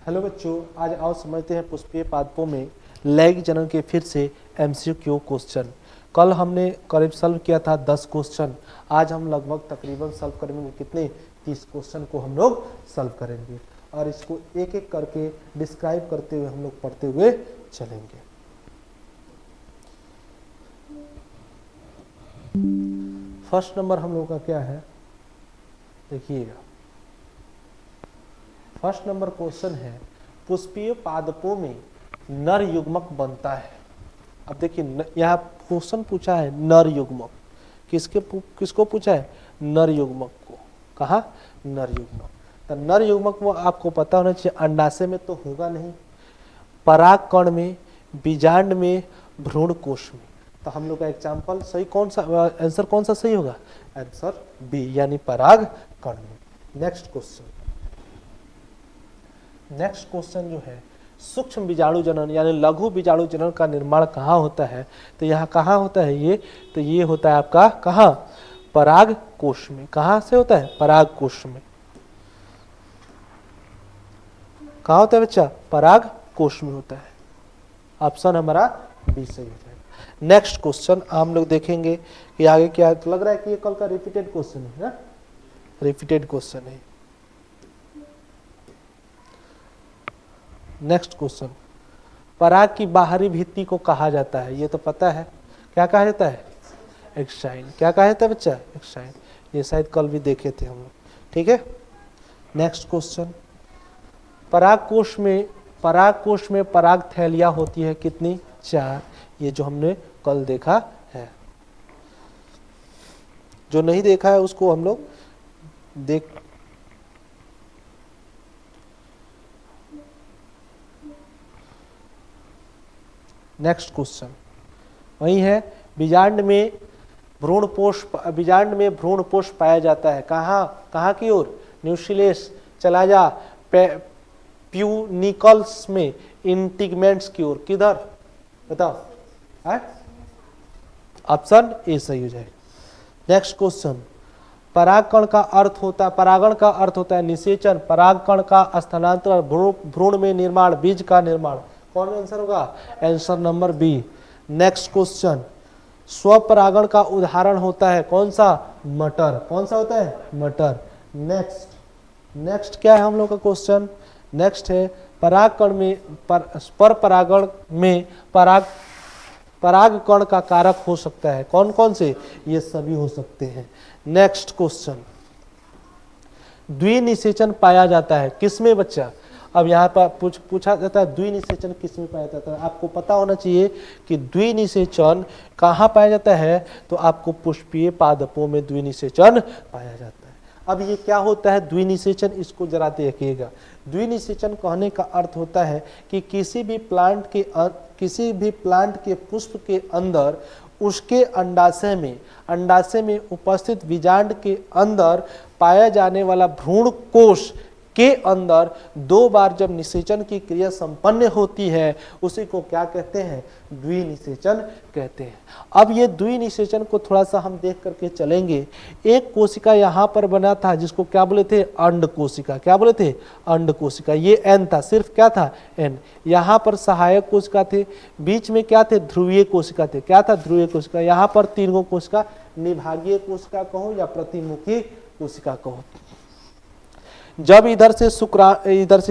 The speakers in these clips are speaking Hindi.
हेलो बच्चों, आज आओ समझते हैं पुष्पीय पादपों में लैंगिक जनन के फिर से एमसीक्यू क्वेश्चन। कल हमने करीब सॉल्व किया था 10 क्वेश्चन। आज हम लगभग तकरीबन सॉल्व करेंगे कितने 30 क्वेश्चन को हम लोग सॉल्व करेंगे और इसको एक एक करके डिस्क्राइब करते हुए हम लोग पढ़ते हुए चलेंगे। फर्स्ट नंबर हम लोग का क्या है, देखिएगा। फर्स्ट नंबर क्वेश्चन है, पुष्पीय पादपों में नर युग्मक बनता है। अब देखिए यहाँ क्वेश्चन पूछा है नर युग्मक, किसको पूछा है? नर युग्मक को। कहा? नर युग्मक। तो नर युग्मक वो आपको पता होना चाहिए, अंडाशय में तो होगा नहीं, पराग कण में, बीजांड में, भ्रूण कोश में। तो हम लोग का एग्जाम्पल सही कौन सा, आंसर कौन सा सही होगा? आंसर बी, यानी पराग कण में। नेक्स्ट क्वेश्चन जो है, सूक्ष्म बीजाणु जनन यानी लघु बीजाणु जनन का निर्माण कहाँ होता है? तो यहाँ कहाँ होता है ये? तो ये होता है आपका कहाँ? पराग कोश में। कहाँ से होता है? पराग कोश में। कहाँ होता है बच्चा? पराग कोश में होता है। ऑप्शन हमारा बी सही हो जाएगा। नेक्स्ट क्वेश्चन हम लोग देखेंगे कि आगे क्या लग रहा है कि ये कल का रिपीटेड क्वेश्चन है ना? रिपीटेड क्वेश्चन है। नेक्स्ट क्वेश्चन, पराग की बाहरी भित्ति को कहा जाता है, ये तो पता है। क्या कहा जाता है? एक्साइन। क्या कहा जाता है बच्चा? एक्साइन। ये शायद कल भी देखे थे हम लोग, ठीक है। नेक्स्ट क्वेश्चन, पराग कोश में पराग थैलियां होती है कितनी? 4। ये जो हमने कल देखा है, जो नहीं देखा है उसको हम लोग देख। नेक्स्ट क्वेश्चन वही है, बीजांड में भ्रूणपोष पाया जाता है। कहाँ की ओर? न्यूक्लियस चला जा, प्यूनिकल्स में इंटिगमेंट्स की ओर। किधर बताओ? ऑप्शन ए सही हो जाएगा। नेक्स्ट क्वेश्चन, परागण का अर्थ होता है निषेचन, परागकण का स्थानांतरण, भ्रूण में निर्माण, बीज का निर्माण। कौन आंसर होगा? Answer number b. Next question, स्वपरागण का उदाहरण होता है कौन सा? मटर। कौन सा होता है? मटर। नेक्स्ट क्या है हम लोग का क्वेश्चन? नेक्स्ट है, परागकण में पर परागण में परागकण का कारक हो सकता है। कौन कौन से? ये सभी हो सकते हैं। नेक्स्ट क्वेश्चन, द्विनिषेचन पाया जाता है किसमें बच्चा? अब यहाँ पर पूछा जाता है द्विनिषेचन किसमें पाया जाता है। आपको पता होना चाहिए कि द्विनिषेचन कहाँ पाया जाता है, तो आपको पुष्पीय पादपों में द्विनिषेचन पाया जाता है। अब ये क्या होता है द्विनिषेचन, इसको जरा देखिएगा। द्विनिषेचन कहने का अर्थ होता है कि किसी भी प्लांट के पुष्प के अंदर उसके अंडाशय में उपस्थित बीजांड के अंदर पाया जाने वाला भ्रूण कोश के अंदर 2 बार जब निषेचन की क्रिया संपन्न होती है, उसी को क्या कहते हैं? द्विनिषेचन कहते हैं। अब ये द्विनिषेचन को थोड़ा सा हम देख करके चलेंगे। एक कोशिका यहाँ पर बना था जिसको क्या बोले थे? अंड कोशिका। क्या बोले थे? अंड कोशिका। ये एन था, सिर्फ क्या था? एन। यहाँ पर सहायक कोशिका थे, बीच में क्या थे? ध्रुवीय कोशिका थे। क्या था? ध्रुवीय कोशिका। यहाँ पर 3 कोशिका, निभागीय कोशिका कहो या प्रतिमुखी कोशिका कहो। जब इधर से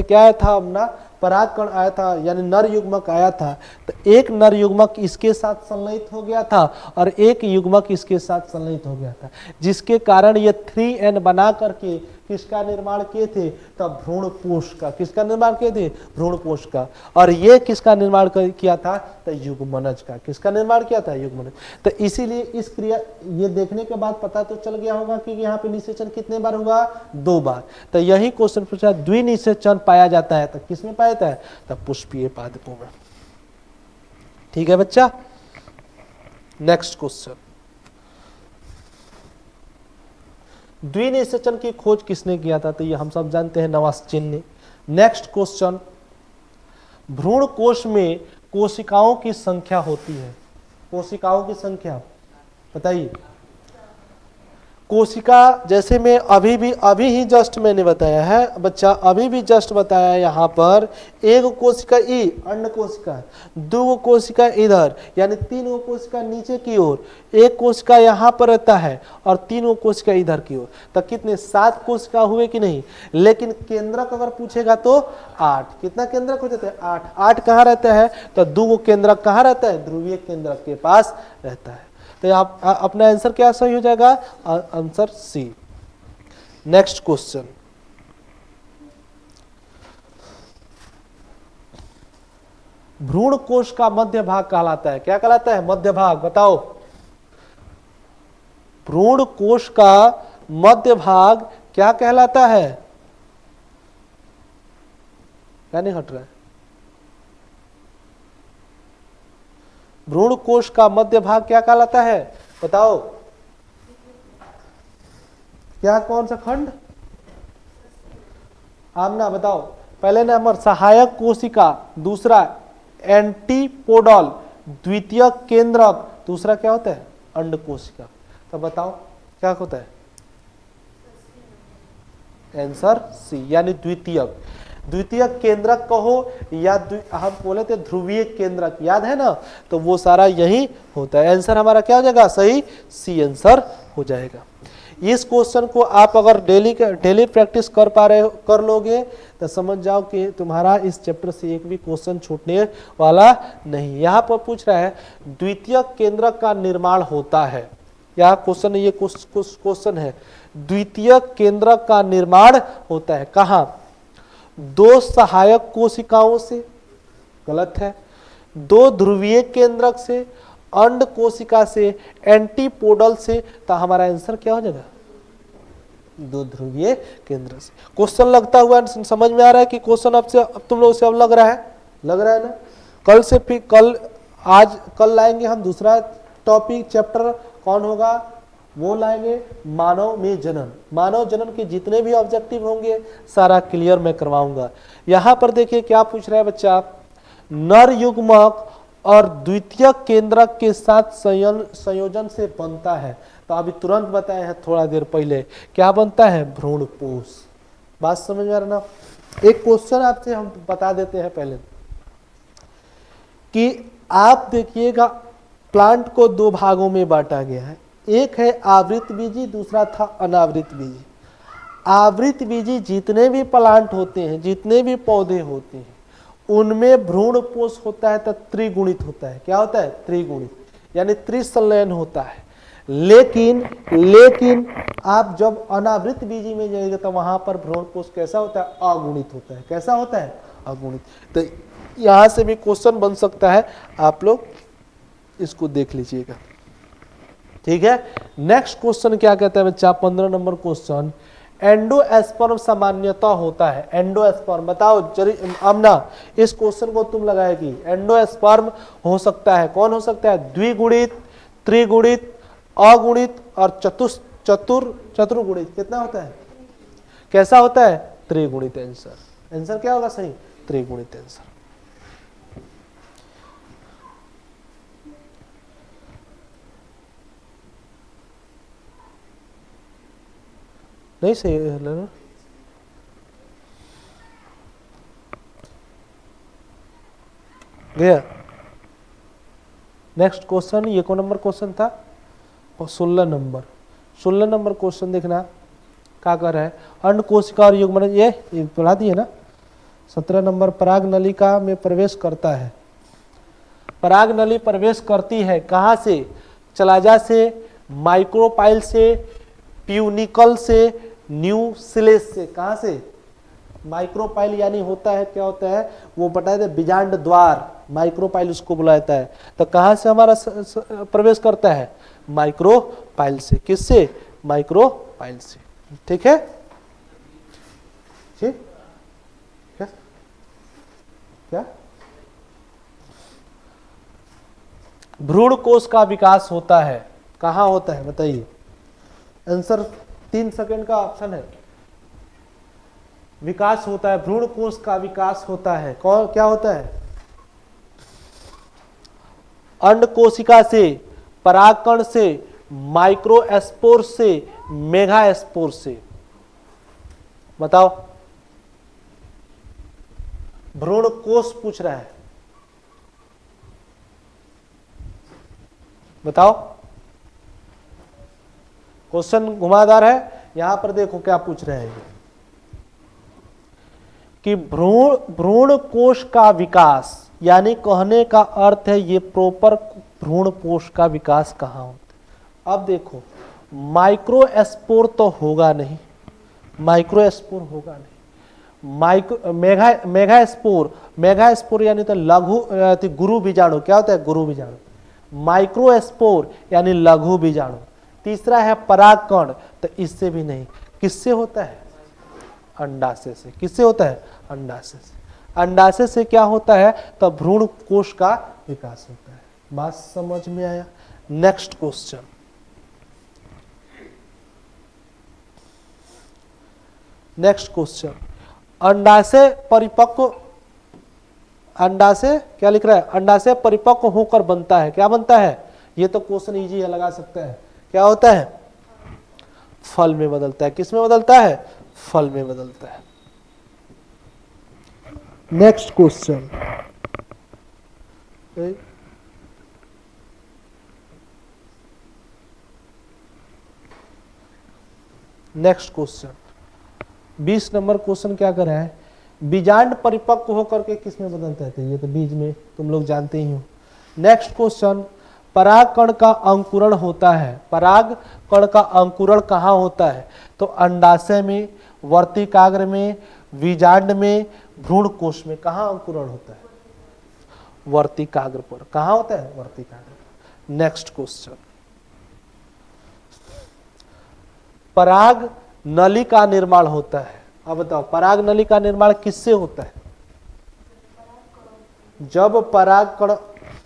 क्या आया था? अपना परागकण आया था, यानी नर युग्मक आया था, तो एक नर युग्मक इसके साथ संलयित हो गया था और एक युग्मक इसके साथ संलयित हो गया था, जिसके कारण ये 3N बना करके किसका निर्माण किए थे? तब भ्रूणपोष का। किसका निर्माण किए थे? भ्रूणपोष का। और ये किसका निर्माण किया था? तो युग्मनज का। किसका निर्माण किया था? युग्मनज। तो इसीलिए इस क्रिया ये देखने के बाद पता तो चल गया होगा कि यहाँ पे निषेचन कितने बार हुआ? 2 बार। तो यही क्वेश्चन पूछा, द्विनिषेचन पाया जाता है तो किसमें पाया जाता है? तब पुष्पीय पादपों में। ठीक है बच्चा। नेक्स्ट क्वेश्चन, द्विनिषेचन की खोज किसने किया था? तो ये हम सब जानते हैं, नवास्चिन ने। नेक्स्ट क्वेश्चन, भ्रूण कोश में कोशिकाओं की संख्या होती है। कोशिकाओं की संख्या बताइए। कोशिका, जैसे मैं अभी ही जस्ट मैंने बताया है बच्चा, अभी भी जस्ट बताया यहाँ पर, एक कोशिका ई अंड कोशिका, दो कोशिका इधर, यानी तीन कोशिका नीचे की ओर, एक कोशिका यहाँ पर रहता है और तीन कोशिका इधर की ओर, तो कितने 7 कोशिका हुए कि नहीं। लेकिन केंद्रक अगर पूछेगा तो 8। कितना केंद्रक हो जाता है? 8। 8 कहाँ रहता है? तो 2 केंद्रक कहाँ रहता है? ध्रुवीय केंद्रक के पास रहता है। तो आप अपना आंसर क्या सही हो जाएगा? Answer C. नेक्स्ट क्वेश्चन, भ्रूण कोश का मध्य भाग कहलाता है, क्या कहलाता है? मध्य भाग। बताओ, भ्रूण कोश का मध्य भाग क्या कहलाता है? क्या नहीं हट रहा है? भ्रूण कोश का मध्य भाग क्या कहलाता है? बताओ, क्या, कौन सा खंड? आमना, बताओ। पहले नंबर सहायक कोशिका, दूसरा एंटीपोडल, द्वितीय केंद्रक, दूसरा क्या होता है? अंड कोशिका। तो बताओ क्या होता है? आंसर सी, यानी द्वितीयक। द्वितीयक केंद्रक कहो या हम बोले थे ध्रुवीय केंद्रक, याद है ना? तो वो सारा यही होता है। आंसर हमारा क्या हो जाएगा? सही, सी आंसर हो जाएगा। इस क्वेश्चन को आप अगर डेली प्रैक्टिस कर लोगे तो समझ जाओ कि तुम्हारा इस चैप्टर से एक भी क्वेश्चन छूटने वाला नहीं। यहाँ पर पूछ रहा है द्वितीयक केंद्रक का निर्माण होता है, यहाँ क्वेश्चन, ये क्वेश्चन है, द्वितीयक केंद्रक का निर्माण होता है कहाँ? 2 सहायक कोशिकाओं से, गलत है। 2 ध्रुवीय केंद्रक से, अंड कोशिका से, एंटीपोडल से। तो हमारा आंसर क्या हो जाएगा? 2 ध्रुवीय केंद्र से। क्वेश्चन लगता हुआ समझ में आ रहा है कि क्वेश्चन अब तुम लोग से अब लग रहा है ना? कल से फिर कल लाएंगे हम दूसरा टॉपिक, चैप्टर कौन होगा? वो लाएंगे मानव में जनन। मानव जनन के जितने भी ऑब्जेक्टिव होंगे सारा क्लियर मैं करवाऊंगा। यहाँ पर देखिए क्या पूछ रहा है बच्चा, नर युग्मक और द्वितीय केंद्रक के साथ संयोजन से बनता है। तो अभी तुरंत बताए हैं थोड़ा देर पहले, क्या बनता है? भ्रूणपोष। बात समझ में आ रहा ना? एक क्वेश्चन आपसे हम बता देते हैं पहले कि आप देखिएगा प्लांट को 2 भागों में बांटा गया है, एक है आवृत बीजी, दूसरा था अनावृत बीजी। आवृत बीजी जितने भी प्लांट होते हैं, जितने भी पौधे होते हैं, उनमें भ्रूणपोष होता है तो त्रिगुणित होता है। क्या होता है? त्रिगुणित, यानी त्रिसंलयन होता है। लेकिन आप जब अनावृत बीजी में जाएंगे तो वहां पर भ्रूणपोष कैसा होता है? अगुणित होता है। कैसा होता है? अगुणित। तो यहां से भी क्वेश्चन बन सकता है, आप लोग इसको देख लीजिएगा, ठीक है। नेक्स्ट क्वेश्चन क्या कहता है बच्चा? 15 नंबर क्वेश्चन, एंडोस्पर्म सामान्यतः होता है। एंडोस्पर्म बताओ आमना, इस क्वेश्चन को तुम लगाएगी। एंडोस्पर्म हो सकता है, कौन हो सकता है? द्विगुणित, त्रिगुणित, अगुणित और चतुर्गुणित। कितना होता है? कैसा होता है? त्रिगुणित। आंसर क्या होगा? सही, त्रिगुणित आंसर। नहीं सही है ना? गया। नेक्स्ट क्वेश्चन, ये कौन नंबर क्वेश्चन था? 16 नंबर। 16 नंबर क्वेश्चन देखना क्या कर रहा है? अंड कोशिका और युग्मन, ये पढ़ा दिए ना। 17 नंबर, पराग नलिका में प्रवेश करता है। पराग नली प्रवेश करती है कहाँ से? चलाजा से, माइक्रोपाइल से, प्यूनिकल से, न्यूक्लियस से। कहाँ से? माइक्रोपाइल यानी होता है, क्या होता है वो बताए थे? बीजांड द्वार, माइक्रोपाइल उसको बुलाया जाता है। तो कहाँ से हमारा प्रवेश करता है? माइक्रोपाइल से। किससे? माइक्रोपाइल से। ठीक है, ठीक क्या? क्या? भ्रूण कोश का विकास होता है, कहाँ होता है बताइए? आंसर 3 सेकंड का ऑप्शन है। विकास होता है, भ्रूण कोश का विकास होता है। कौन, क्या होता है? अंड कोशिका से, परागकण से, माइक्रोस्पोर से, मेगास्पोर से? बताओ। भ्रूण कोष पूछ रहा है, बताओ। क्वेश्चन घुमादार है। यहां पर देखो क्या पूछ रहे हैं कि भ्रूण कोष का विकास, यानी कहने का अर्थ है ये प्रॉपर भ्रूण कोष का विकास कहाँ होता है। अब देखो, माइक्रोस्पोर तो होगा नहीं, माइक्रोस्पोर होगा नहीं। मेगास्पोर यानी तो लघु गुरु बीजाणु। क्या होता है? गुरु बीजाणु। माइक्रोस्पोर यानी लघु बीजाणु। तीसरा है परागकण, तो इससे भी नहीं। किससे होता है? अंडाशय से। किससे होता है? अंडाशय से। अंडाशय से क्या होता है? तो भ्रूण कोष का विकास होता है। बात समझ में आया? Next question, next question. अंडाशय परिपक्व, अंडाशय क्या लिख रहा है? अंडाशय परिपक्व होकर बनता है। क्या बनता है? ये तो क्वेश्चन इजी है, लगा सकते हैं। क्या होता है? फल में बदलता है। किस में बदलता है? फल में बदलता है। Next question, next question 20 number question क्या कर रहा है? बीजांड परिपक्व होकर के किस में बदलता है? ये तो बीज में, तुम लोग जानते ही हो। नेक्स्ट क्वेश्चन, परागकण का अंकुरण होता है। परागकण का अंकुरण कहाँ होता है? तो अंडाशय में, वर्तिकाग्र में, बीजांड में, भ्रूण कोश में। कहाँ अंकुरण होता है? वर्तिकाग्र पर। कहाँ होता है? वर्तिकाग्र। नेक्स्ट क्वेश्चन, पराग नली का निर्माण होता है। अब बताओ, पराग नली का निर्माण किससे होता है? जब परागकण,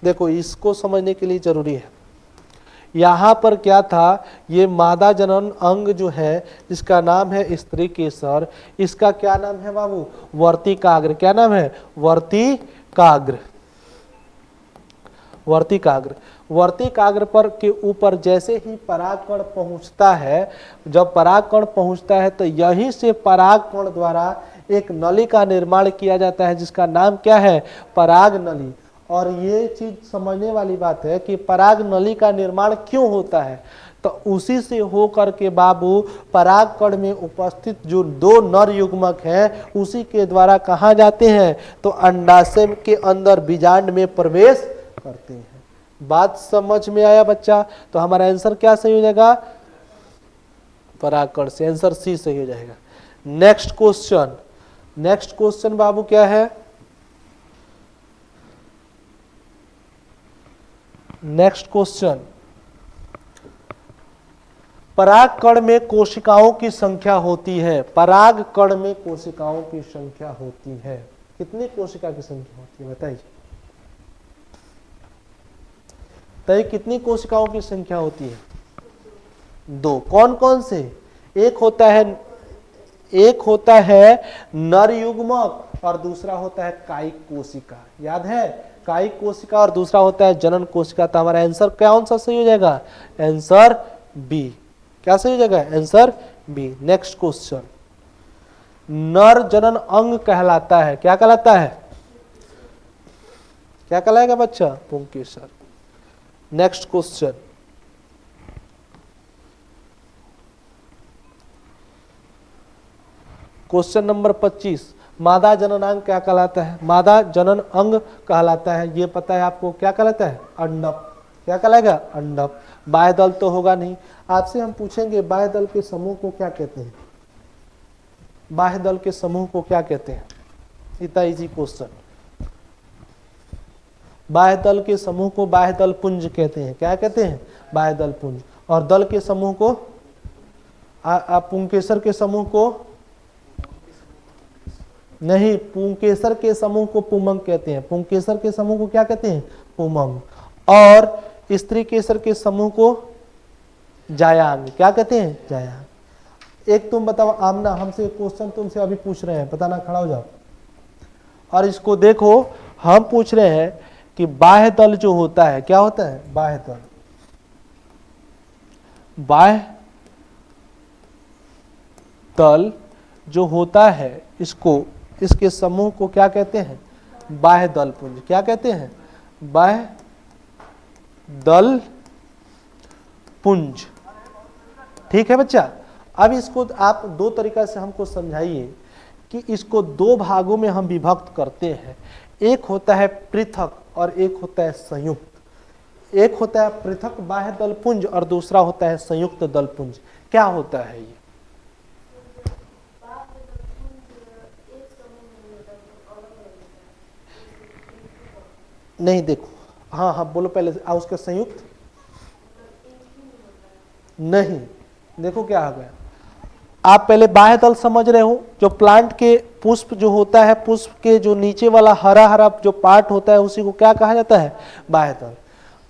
देखो इसको समझने के लिए जरूरी है। यहां पर क्या था? ये मादा जनन अंग जो है, इसका नाम है स्त्री केसर। इसका क्या नाम है बाबू? वर्तिकाग्र। क्या नाम है? वर्तिकाग्र। वर्तिकाग्र। वर्तिकाग्र पर के ऊपर जैसे ही परागकण पहुंचता है, जब परागकण पहुंचता है तो यहीं से परागकण द्वारा एक नली का निर्माण किया जाता है, जिसका नाम क्या है? पराग नली। और ये चीज समझने वाली बात है कि पराग नली का निर्माण क्यों होता है, तो उसी से होकर के बाबू परागकण में उपस्थित जो दो नर युग्मक हैं, उसी के द्वारा कहाँ जाते हैं? तो अंडाशय के अंदर बीजांड में प्रवेश करते हैं। बात समझ में आया बच्चा? तो हमारा आंसर क्या सही हो जाएगा? परागकण से। आंसर सी सही हो जाएगा। नेक्स्ट क्वेश्चन, नेक्स्ट क्वेश्चन बाबू क्या है? नेक्स्ट क्वेश्चन, परागकण में कोशिकाओं की संख्या होती है। परागकण में कोशिकाओं की संख्या होती है। कितनी कोशिका की संख्या होती है बताइए? तो कितनी कोशिकाओं की संख्या होती है? दो। कौन कौन से? एक होता है नर युग्मक और दूसरा होता है कायिक कोशिका। याद है? कायिक कोशिका और दूसरा होता है जनन कोशिका। तो हमारा आंसर कौन सा सही हो जाएगा? Answer b. क्या सही हो जाएगा? Answer B. नेक्स्ट क्वेश्चन, नर जनन अंग कहलाता है। क्या कहलाता है? क्या कहलाएगा बच्चा? पुंकेसर। नेक्स्ट क्वेश्चन, क्वेश्चन नंबर 25, मादा जनन अंग क्या कहलाता है? मादा जनन अंग कहलाता है, ये पता है आपको, क्या कहलाता है? अंडप। क्या कहलाएगा? अंडप। बाह्यदल तो होगा नहीं। आपसे हम पूछेंगे बाह्यदल के समूह को क्या कहते हैं? बाह्यदल के समूह को क्या कहते हैं? इतना इजी क्वेश्चन। बाह्यदल के समूह को बाह्यदल पुंज कहते हैं। क्या कहते हैं? बाह्यदल पुंज। और दल के समूह को, पुंकेसर के समूह को नहीं, पुंकेसर के समूह को पुमंग कहते हैं। पुंकेसर के समूह को क्या कहते हैं? पुमंग। और स्त्री केसर के समूह को जायांग। क्या कहते हैं? जायांग। एक तुम बताओ आमना, हमसे क्वेश्चन तुमसे अभी पूछ रहे हैं, पता ना, खड़ा हो जाओ और इसको देखो। हम पूछ रहे हैं कि बाह्य दल जो होता है, क्या होता है? बाह्य दल। बाह्य दल जो होता है इसके समूह को क्या कहते हैं? बाह्य दल पुंज। क्या कहते हैं? बाह्य दल पुंज। ठीक है बच्चा। अब इसको आप दो तरीका से हमको समझाइए कि इसको दो भागों में हम विभक्त करते हैं। एक होता है पृथक और एक होता है संयुक्त। एक होता है पृथक बाह्य दल पुंज और दूसरा होता है संयुक्त दल पुंज। क्या होता है ये? नहीं देखो, हाँ हाँ बोलो पहले उसका संयुक्त नहीं। देखो क्या आ गया, आप पहले बाह्य दल समझ रहे हो, जो प्लांट के पुष्प जो होता है, पुष्प के जो नीचे वाला हरा हरा जो पार्ट होता है उसी को क्या कहा जाता है? बाह्य दल।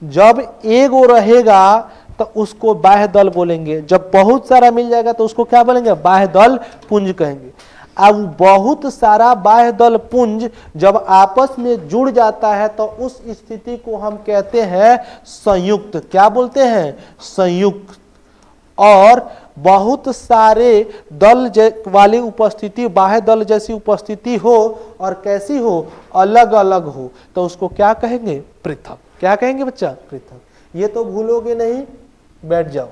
जब एक वो रहेगा तो उसको बाह्य दल बोलेंगे, जब बहुत सारा मिल जाएगा तो उसको क्या बोलेंगे? बाह्य दल पुंज कहेंगे। अब बहुत सारा बाह्य दल पुंज जब आपस में जुड़ जाता है तो उस स्थिति को हम कहते हैं संयुक्त। क्या बोलते हैं? संयुक्त। और बहुत सारे दल वाली उपस्थिति, बाह्य दल जैसी उपस्थिति हो और कैसी हो? अलग अलग हो, तो उसको क्या कहेंगे? पृथक। क्या कहेंगे बच्चा? पृथक। ये तो भूलोगे नहीं, बैठ जाओ,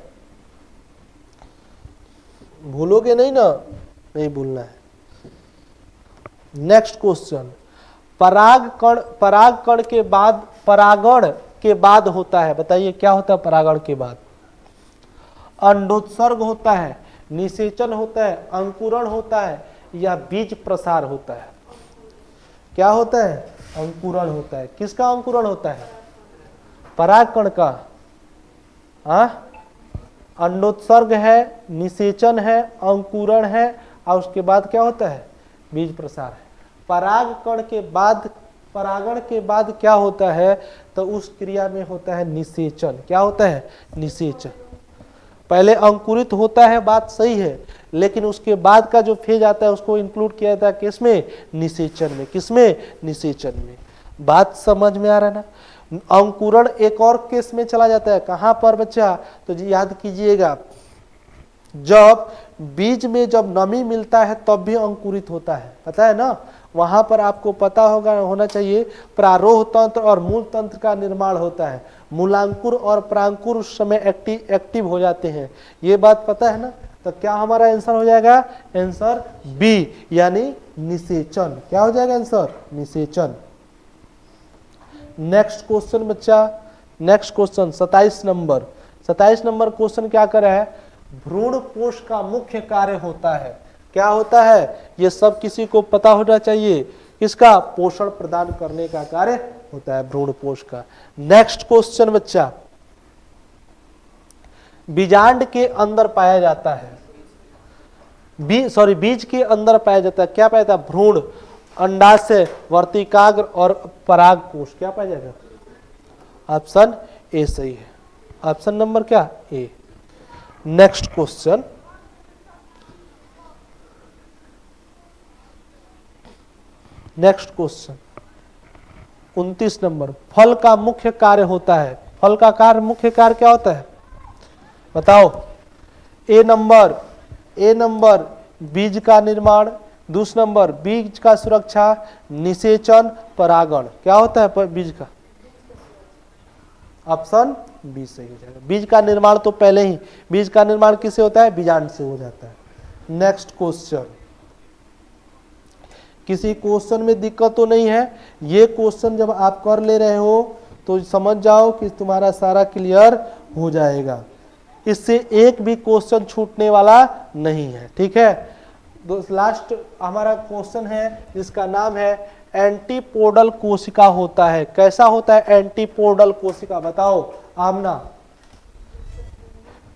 भूलोगे नहीं ना? नहीं भूलना है। नेक्स्ट क्वेश्चन, परागकण के बाद, परागण के बाद होता है, बताइए क्या होता है परागण के बाद? अंडोत्सर्ग होता है, निषेचन होता है, अंकुरण होता है या बीज प्रसार होता है? क्या होता है? अंकुरण होता है। किसका अंकुरण होता है? परागकण का। अंडोत्सर्ग है, निषेचन है, अंकुरण है और उसके बाद क्या होता है? बीज प्रसार है। परागकण के बाद, परागण के बाद क्या होता है? तो उस क्रिया में होता है निषेचन। क्या होता है? निषेचन। पहले अंकुरित होता है, बात सही है, लेकिन उसके बाद का जो फेज आता है उसको इंक्लूड किया जाता है किसमें? निषेचन में। किसमें? निषेचन में। बात समझ में आ रहा है ना? अंकुरण एक और केस में चला जाता है, कहां पर बच्चा? तो जी याद कीजिएगा, जब बीज में जब नमी मिलता है तब भी अंकुरित होता है, पता है ना? वहां पर आपको पता होना चाहिए प्रारोह तंत्र और मूल तंत्र का निर्माण होता है। मूलांकुर और परांकुर उस समय एक्टिव हो जाते हैं, ये बात पता है ना? तो क्या हमारा आंसर हो जाएगा? आंसर बी, यानी निषेचन। क्या हो जाएगा आंसर? निषेचन। नेक्स्ट क्वेश्चन बच्चा, next question 27 number. 27 number question क्या कर रहा है? भ्रूण पोष का मुख्य कार्य होता है। क्या होता है? ये सब किसी को पता होना चाहिए। किसका? पोषण प्रदान करने का कार्य होता है भ्रूण पोष का। नेक्स्ट क्वेश्चन बच्चा, बीजांड के अंदर पाया जाता है, बीज के अंदर पाया जाता है। क्या पाया जाता है? भ्रूण, अंडाशय, वर्तिकाग्र और परागकोश। क्या पाया जाएगा? ऑप्शन ए सही है। ऑप्शन नंबर क्या? A. Next question, next question 29 number, फल का मुख्य कार्य होता है। फल का कार्य, मुख्य कार्य क्या होता है? बताओ। ए नंबर बीज का निर्माण, दूसरा नंबर बीज का सुरक्षा, निषेचन, परागण। क्या होता है बीज का? ऑप्शन बी सही हो जाएगा। बीज का निर्माण तो पहले ही, बीज का निर्माण किससे होता है? बीजांड से हो जाता है। नेक्स्ट क्वेश्चन, किसी क्वेश्चन में दिक्कत तो नहीं है? ये क्वेश्चन जब आप कर ले रहे हो तो समझ जाओ कि तुम्हारा सारा क्लियर हो जाएगा, इससे एक भी क्वेश्चन छूटने वाला नहीं है। ठीक है, लास्ट हमारा क्वेश्चन है जिसका नाम है एंटीपोडल कोशिका होता है। कैसा होता है एंटीपोडल कोशिका? बताओ आमना,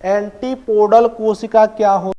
एंटीपोडल कोशिका क्या हो